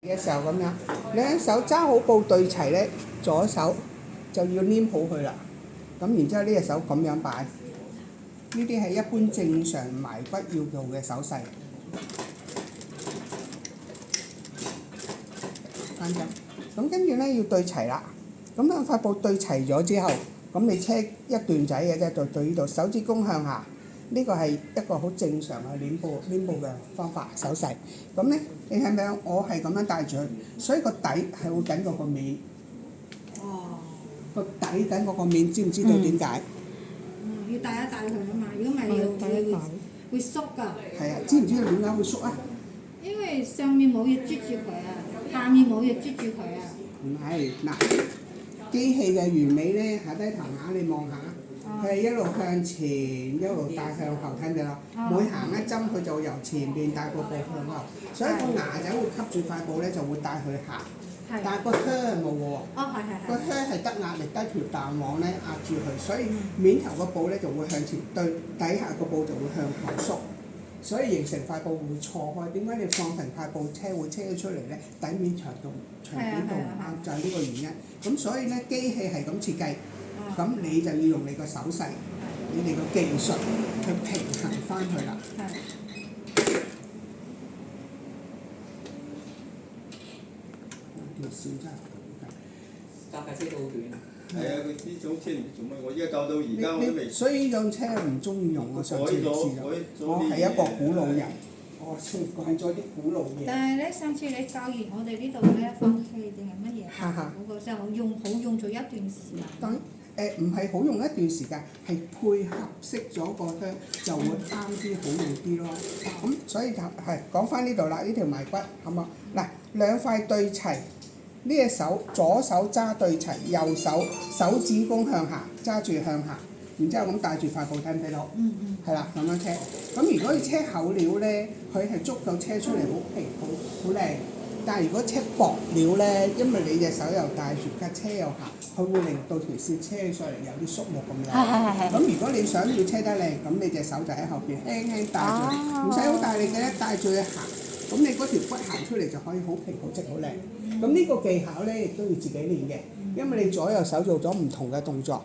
嘅時候咁樣，兩手揸好布對齊咧，左手就要黏好佢啦。咁然之後呢隻手咁樣擺，呢啲係一般正常埋骨要做嘅手勢。啱咗，咁跟住咧要對齊啦。咁兩塊布對齊咗之後，咁你車一段仔嘅啫，就對呢度，手指公向下。呢個係一個好正常嘅攣布嘅方法手勢。咁咧，你係咪我係咁樣帶住佢，所以個底係會緊過個面。哦。個底緊過個面，知唔知道點解？要帶一帶佢啊嘛，如果唔係會縮㗎。係啊，知唔知道點解會縮啊？因為上面冇嘢捉住佢啊，下面冇嘢捉住佢啊。唔係，嗱，機器嘅原理咧，下低棚下你望下。佢係一路向前，一路帶向後，睇唔睇到？每行一針，佢就由前邊帶個布向後，所以個牙仔會吸住塊布咧，就會帶佢行。但係個靴冇喎。哦，係。個靴係得壓力，得條彈簧咧壓住佢，所以面頭個布咧就會向前對，底下個布就會向後縮，所以形成塊布會錯開。點解你放平塊布車會車咗出嚟咧？底面長短度唔啱，就係呢個原因。咁所以咧機器係咁設計。咁你就要用你個手勢，你哋個技術去平衡翻佢啦。條線真係架車都好短。係啊，佢呢種車唔知做乜，我依家教到而家我都未。所以呢種車唔中意用，我上次試咗。我係一個古老人，我改咗啲古老嘢。但係咧，上次你教完我哋呢度咧放氣定係乜嘢？嗰個就好用咗一段時間。唔係好用一段時間，係配合識咗個靴就會啱啲好用啲咯。咁所以就係講翻呢度啦，呢條埋骨好冇？嗱，兩塊對齊，呢隻手左手揸對齊，右手手指公向下揸住向下，然之後咁帶住塊布睇唔睇到？係啦，咁樣車。咁如果你車厚料咧，佢係捉到車出嚟好平好靚。但係如果車薄料咧，因為你隻手又帶住架車又行，佢會令到條線車上嚟有啲縮木咁樣。咁如果你想要車得靚，咁你隻手就喺後邊輕輕帶住，唔使好大力嘅咧，帶住佢行。咁你嗰條骨行出嚟就可以好平好直好靚。咁呢個技巧咧亦都要自己練嘅，因為你左右手做咗唔同嘅動作。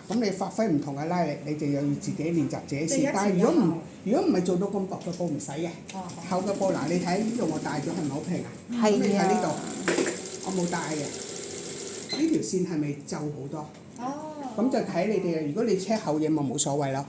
咁你發揮唔同嘅拉力，你就又要自己練習自己試。但係如果唔係做到咁薄嘅布唔使嘅，厚嘅布嗱你睇呢度我帶咗係咪好平啊？咁你睇呢度，我冇帶嘅，呢條線係咪皺好多？咁就睇你哋啊！如果你車厚嘢咪冇所謂咯。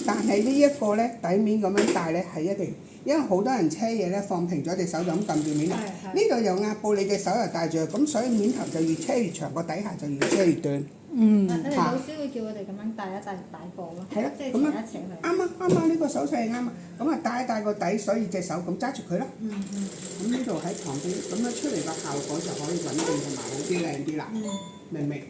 但係呢一個咧底面咁樣帶咧係一定，因為好多人車嘢咧放平咗隻手就咁撳住面頭，呢度又壓布，你隻手又帶住，咁所以面頭就越車越長，個底下就越車越短。你哋老師會叫我哋咁樣帶一帶布咯，即係扯一扯佢。啱啊！呢個手勢係啱啊！咁啊帶一帶個底，所以隻手咁揸住佢咯。咁呢度喺旁邊，咁樣出嚟個效果就可以穩定同埋好啲靚啲啦。明唔明？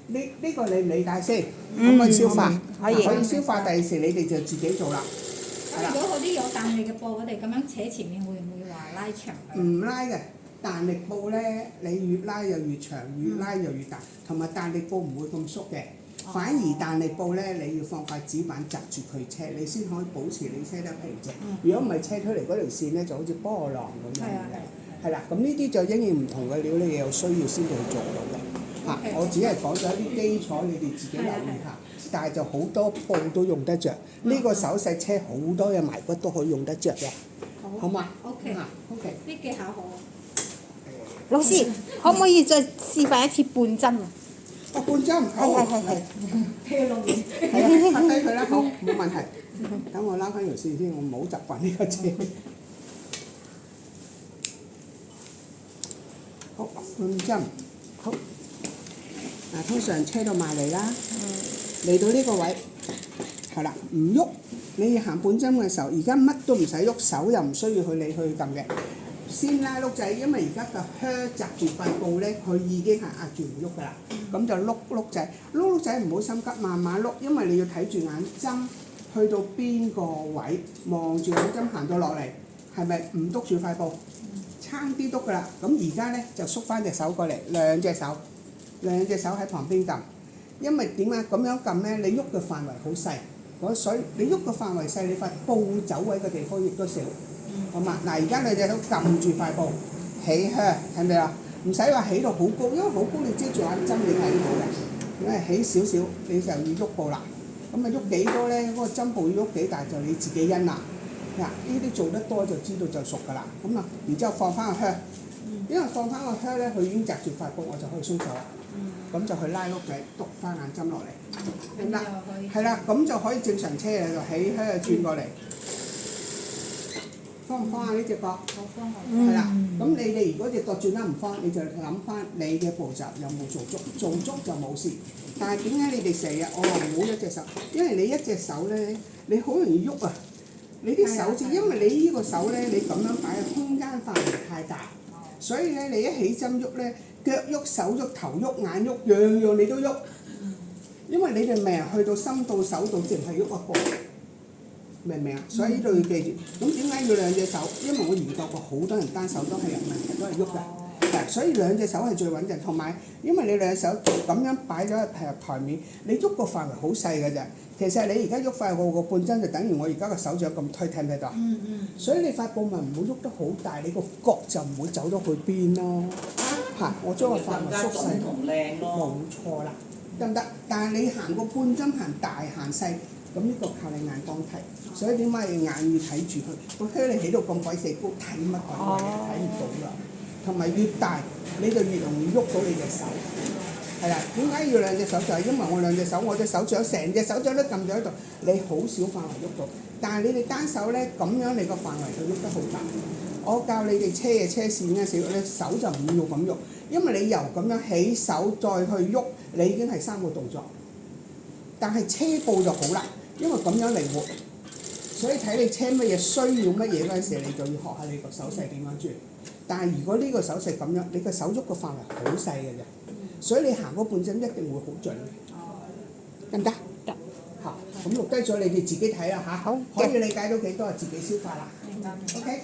呢個你唔理解先，可唔可以消化？可以消化，第二時你哋就自己做啦。如果嗰啲有彈力嘅布，我哋咁樣扯前面會唔會話拉長？唔拉嘅。彈力布咧，你越拉又越長，越拉又越大，同埋彈力布唔會咁縮嘅。反而彈力布咧，你要放塊紙板紮住佢車，你先可以保持你車得平直。如果唔係車出嚟嗰條線咧，就好似波浪咁樣嘅。係啦，咁呢啲就因應唔同嘅料，你有需要先至去做到嘅。我只係講咗一啲基礎，你哋自己留意下。但係就好多布都用得着，呢個手勢車好多嘅埋骨都可以用得着嘅。好嘛 ？OK。啲技巧好。老師，可唔可以再示範一次半針啊？半針，係。車落面。係啊，拍低佢啦，好，冇問題。等我拉翻條線先，我唔好習慣呢個車。好，半針，好。嗱，通常車到埋嚟啦，嚟到呢個位，係啦，唔喐。你要行半針嘅時候，而家乜都唔使喐，手又唔需要你去撳嘅。先拉碌仔，因為而家個靴紮住塊布咧，佢已經係壓住唔喐㗎啦。咁就碌仔，碌仔唔好心急，慢慢碌，因為你要睇住眼針去到邊個位，望住眼針行到落嚟，係咪唔篤住塊布？差啲篤㗎啦。咁而家咧就縮翻隻手過嚟，兩隻手喺旁邊撳。因為點解咁樣撳咧？你喐嘅範圍好細，所以你喐嘅範圍細，你塊布走位嘅地方亦都少。好嘛，嗱而家你隻手撳住塊布，起靴，睇唔睇啊？唔使話起到好高，因為好高你遮住眼針你睇到嘅。咁係起少少，你就要喐步啦。咁啊喐幾多咧？嗰個針步要喐幾大就你自己因啦。嗱，呢啲做得多就知道就熟㗎啦。咁啊，然之後放翻個靴，因為放翻個靴咧，佢已經紮住發布，我就可以鬆手啦。咁就去拉碌仔，篤翻眼針落嚟，得唔得？係啦，咁就可以正常車啦，就起靴轉過嚟。方唔方啊？呢隻角？好方法。係啦，咁你哋如果隻角轉得唔方，你就諗翻你嘅步驟有冇做足，做足就冇事。但係點解你哋成日我話唔好一隻手？因為你一隻手咧，你好容易喐啊！你啲手指，因為你呢個手咧，你咁樣擺嘅空間範圍太大，所以咧你一起針喐咧，腳喐、手喐、頭喐、眼喐，樣樣你都喐。因為你哋未去到心到手到，淨係喐一個。明唔明啊？所以呢度要記住。咁點解要兩隻手？因為我研究過好多人單手都係有問題，都係喐㗎。所以兩隻手係最穩陣。同埋因為你兩隻手咁樣擺咗喺台面，你喐個範圍好細㗎咋。其實你而家喐快過個半針，就等於我而家個手掌咁推，睇唔睇到？所以你發布咪唔好喐得好大，你個角就唔會走到去邊咯。我將個範圍縮細，同靚冇錯啦，得唔得？但係你行個半針行大行細。咁呢個靠你眼光睇，所以點解要眼要睇住佢？個靴你起到咁鬼死高，睇乜鬼嘢？睇唔到㗎。同埋越大，你就越容易喐到你隻手。係啦，點解要兩隻手？就係因為我兩隻手，我隻手掌成隻手掌都撳咗喺度，你好少範圍喐到。但係你哋單手咧，咁樣你個範圍就喐得好大。我教你哋車嘅車線咧，你手就唔要咁喐，因為你由咁樣起手再去喐，你已經係3個動作。但係車步就好啦。因為咁樣靈活，所以睇你車乜嘢需要乜嘢嗰陣時，你就要學下你個手勢點樣轉。但係如果呢個手勢咁樣，你個手喐個範圍好細嘅啫，所以你行嗰半針一定會好準嘅，得唔得？得。咁錄低咗你哋自己睇啦嚇，可以理解到幾多就自己消化啦。明白。OK。